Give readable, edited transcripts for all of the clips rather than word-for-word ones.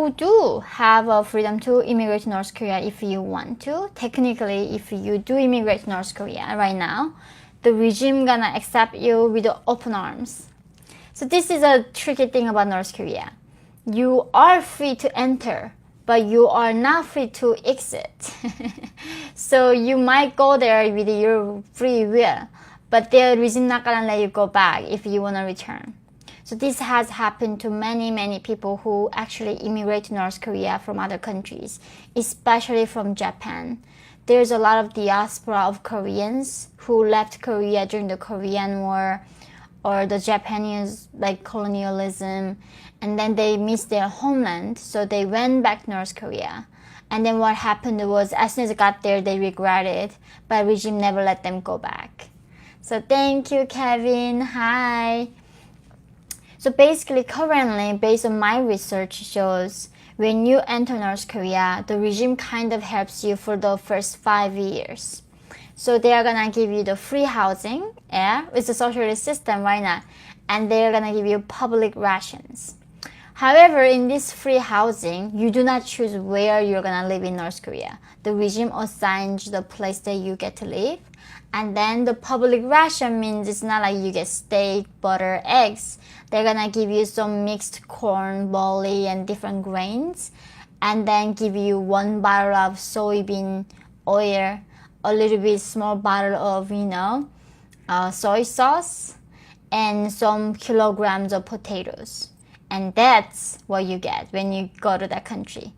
you do have a freedom to immigrate to North Korea if you want to. Technically, if you do immigrate to North Korea right now, the regime gonna accept you with open arms. So this is a tricky thing about North Korea. You are free to enter, but you are not free to exit. So you might go there with your free will, but the regime not gonna let you go back if you wanna return. So this has happened to many people who actually immigrate to North Korea from other countries, especially from Japan. There's a lot of diaspora of Koreans who left Korea during the Korean War or the Japanese colonialism, and then they missed their homeland, so they went back to North Korea. And then what happened was, as soon as they got there, they regretted, but regime never let them go back. So thank you, Kevin. Hi. So basically, currently, based on my research, shows when you enter North Korea, the regime kind of helps you for the first 5 years. So they are gonna give you the free housing, it's a socialist system, why not? And they're gonna give you public rations. However, in this free housing, you do not choose where you're gonna live in North Korea. The regime assigns the place that you get to live. And then the public ration means it's not like you get steak, butter, eggs. They're gonna give you some mixed corn, barley, and different grains. And then give you 1 bottle of soybean oil, a little bit small bottle of, soy sauce, and some kilograms of potatoes. And that's what you get when you go to that country.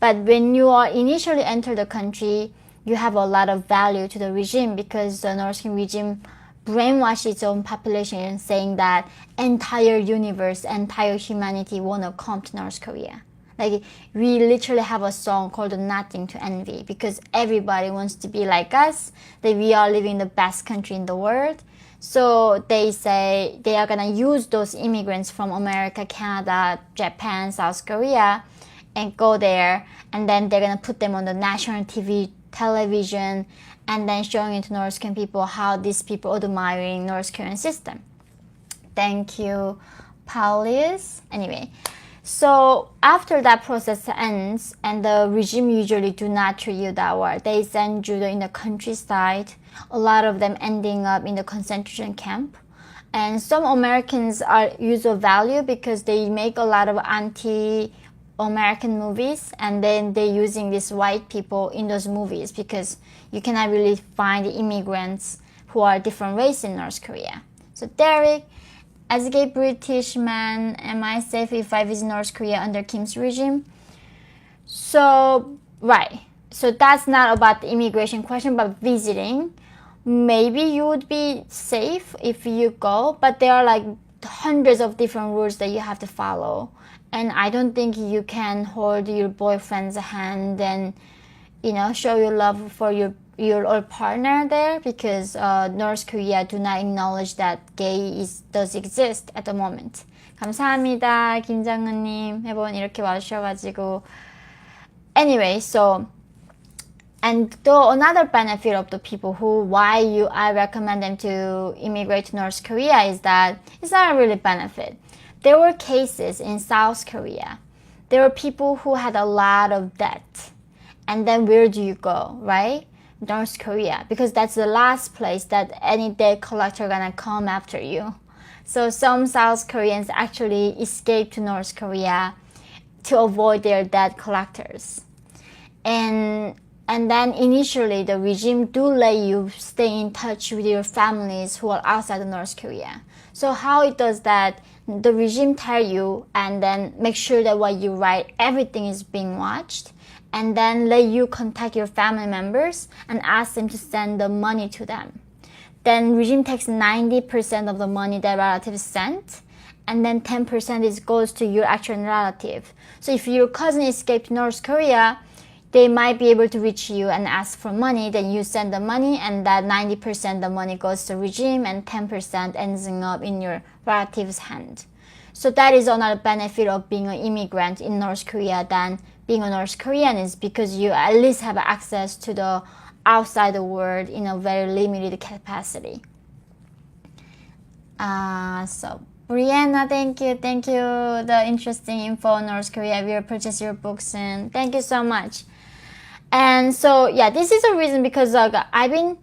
But when you are initially enter the country, you have a lot of value to the regime because the North Korean regime brainwashed its own population saying that entire universe, entire humanity wanna come to North Korea. Like, we literally have a song called Nothing to Envy because everybody wants to be like us, that we are living the best country in the world. So they say they are gonna use those immigrants from America, Canada, Japan, South Korea and go there, and then they're gonna put them on the national television and then showing it to North Korean people how these people are admiring North Korean system. Thank you, Paulius. Anyway, so after that process ends, and the regime usually do not treat you that well. They send you in the countryside, a lot of them ending up in the concentration camp. And some Americans are use of value because they make a lot of anti-American movies, and then they're using these white people in those movies because you cannot really find immigrants who are different race in North Korea. So Derek, as a gay British man, am I safe if I visit North Korea under Kim's regime? So, right. So that's not about the immigration question, but visiting. Maybe you would be safe if you go, but there are hundreds of different rules that you have to follow. And I don't think you can hold your boyfriend's hand and, show your love for your partner there because North Korea do not acknowledge that gay does exist at the moment. 감사합니다, 김장은님. 매번 이렇게 와주셔가지고. Anyway, so, and another benefit of the people I recommend them to immigrate to North Korea is that it's not a really benefit. There were cases in South Korea. There were people who had a lot of debt. And then where do you go, right? North Korea, because that's the last place that any debt collector gonna come after you. So some South Koreans actually escaped to North Korea to avoid their debt collectors. And then initially the regime do let you stay in touch with your families who are outside of North Korea. So how it does that, the regime tell you and then make sure that what you write, everything is being watched, and then let you contact your family members and ask them to send the money to them. Then regime takes 90% of the money that relatives sent, and then 10% goes to your actual relative. So if your cousin escaped North Korea, they might be able to reach you and ask for money, then you send the money, and that 90% the money goes to regime and 10% ends up in your relative's hand. So that is another benefit of being an immigrant in North Korea than being a North Korean, is because you at least have access to the outside the world in a very limited capacity. So Brianna, thank you. Thank you. The interesting info on North Korea. We'll purchase your books soon. Thank you so much. And so yeah, this is a reason because I've been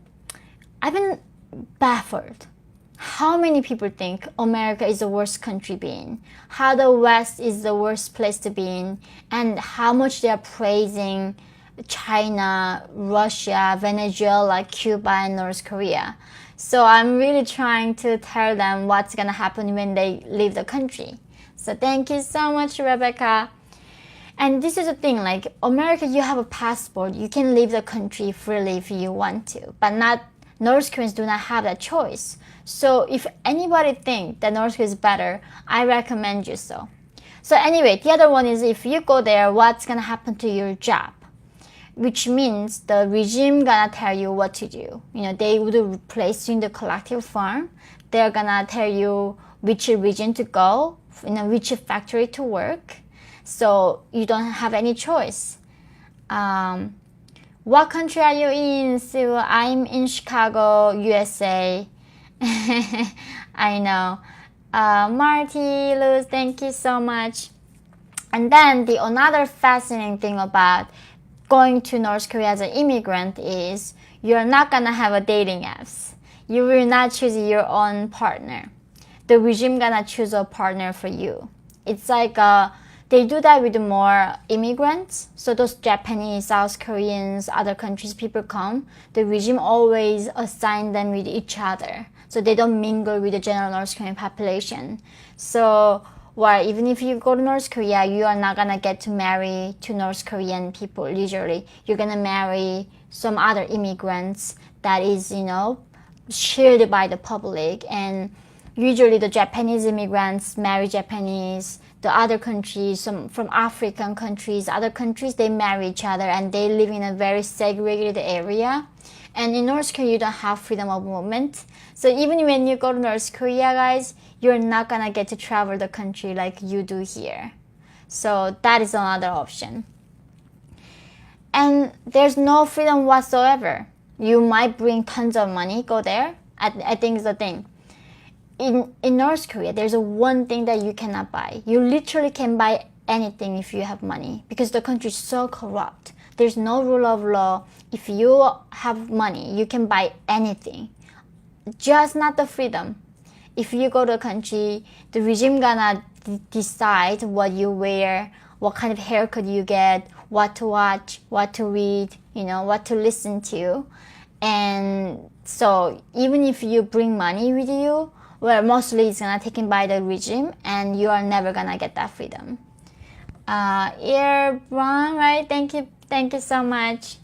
baffled. How many people think America is the worst country to be in? How the West is the worst place to be in? And how much they are praising China, Russia, Venezuela, Cuba, and North Korea. So I'm really trying to tell them what's gonna happen when they leave the country. So thank you so much, Rebecca. And this is the thing, like America, you have a passport, you can leave the country freely if you want to, but not North Koreans do not have that choice. So if anybody think that North Korea is better, I recommend you so. So anyway, the other one is if you go there, what's gonna happen to your job? Which means the regime gonna tell you what to do. You know, they would replace you in the collective farm. They're gonna tell you which region to go, you know, which factory to work. So you don't have any choice. What country are you in? So I'm in Chicago, USA. I know. Marty, Luz, thank you so much. And then the another fascinating thing about going to North Korea as an immigrant is you're not gonna have a dating apps. You will not choose your own partner. The regime gonna choose a partner for you. It's like they do that with more immigrants. So those Japanese, South Koreans, other countries people come, the regime always assign them with each other. So they don't mingle with the general North Korean population. So well, even if you go to North Korea, you are not gonna get to marry to North Korean people usually. You're gonna marry some other immigrants that is, you know, shared by the public. And usually the Japanese immigrants marry Japanese. The other countries, some from African countries, other countries, they marry each other and they live in a very segregated area. And in North Korea, you don't have freedom of movement. So even when you go to North Korea, guys, you're not gonna get to travel the country like you do here. So that is another option. And there's no freedom whatsoever. You might bring tons of money, go there. I think it's the thing. In North Korea, there's one thing that you cannot buy. You literally can buy anything if you have money because the country is so corrupt. There's no rule of law. If you have money, you can buy anything. Just not the freedom. If you go to a country, the regime gonna decide what you wear, what kind of haircut you get, what to watch, what to read, you know, what to listen to. And so even if you bring money with you, well, mostly it's gonna taken by the regime and you are never gonna get that freedom. Brown, right? Thank you so much.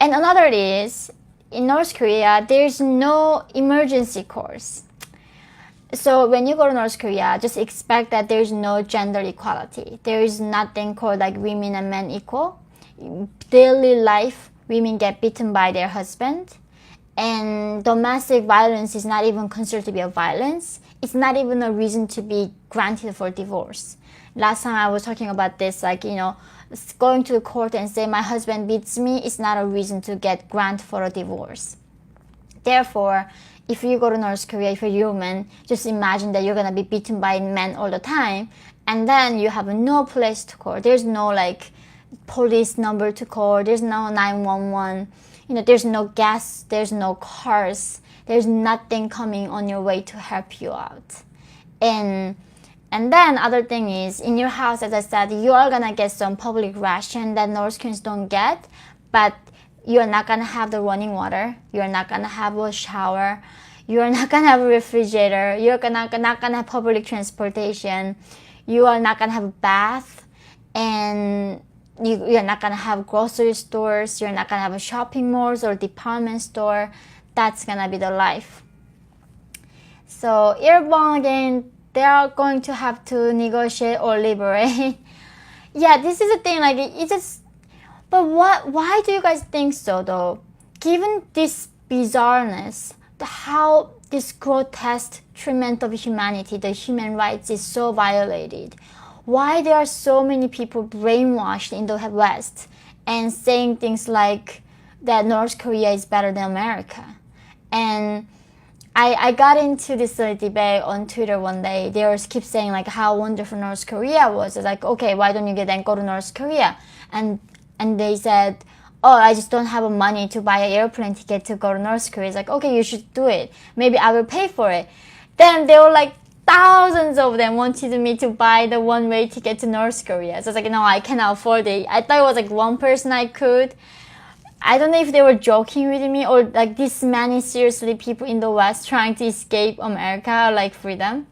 And another is, in North Korea, there's no emergency course. So when you go to North Korea, just expect that there's no gender equality. There is nothing called like women and men equal. Daily life, women get beaten by their husband. And domestic violence is not even considered to be a violence. It's not even a reason to be granted for divorce. Last time I was talking about this, like, you know, going to the court and say my husband beats me is not a reason to get granted for a divorce. Therefore, if you go to North Korea, if you're a woman, just imagine that you're gonna be beaten by men all the time, and then you have no place to call. There's no like police number to call. There's no 911. You know, there's no gas. There's no cars. There's nothing coming on your way to help you out. And then other thing is, in your house, as I said, you are gonna get some public ration that North Koreans don't get, but you're not gonna have the running water. You're not gonna have a shower. You're not gonna have a refrigerator. You're not gonna have public transportation. You are not gonna have a bath, and you're not gonna have grocery stores. You're not gonna have a shopping malls or department store. That's gonna be the life. So Earbong again, they are going to have to negotiate or liberate. Yeah, this is the thing. Like it just. But why do you guys think so though? Given this bizarreness, how this grotesque treatment of humanity, the human rights is so violated, why there are so many people brainwashed in the West and saying things like that North Korea is better than America? And I got into this debate on Twitter one day. They were keep saying like how wonderful North Korea was. It's like, okay, why don't you get then go to North Korea? And they said, oh, I just don't have money to buy an airplane ticket to go to North Korea. It's like, okay, you should do it. Maybe I will pay for it. Then they were like, thousands of them wanted me to buy the one-way ticket to North Korea. So it's like, no, I cannot afford it. I thought it was like one person I could. I don't know if they were joking with me or like this many seriously people in the West trying to escape America or like freedom.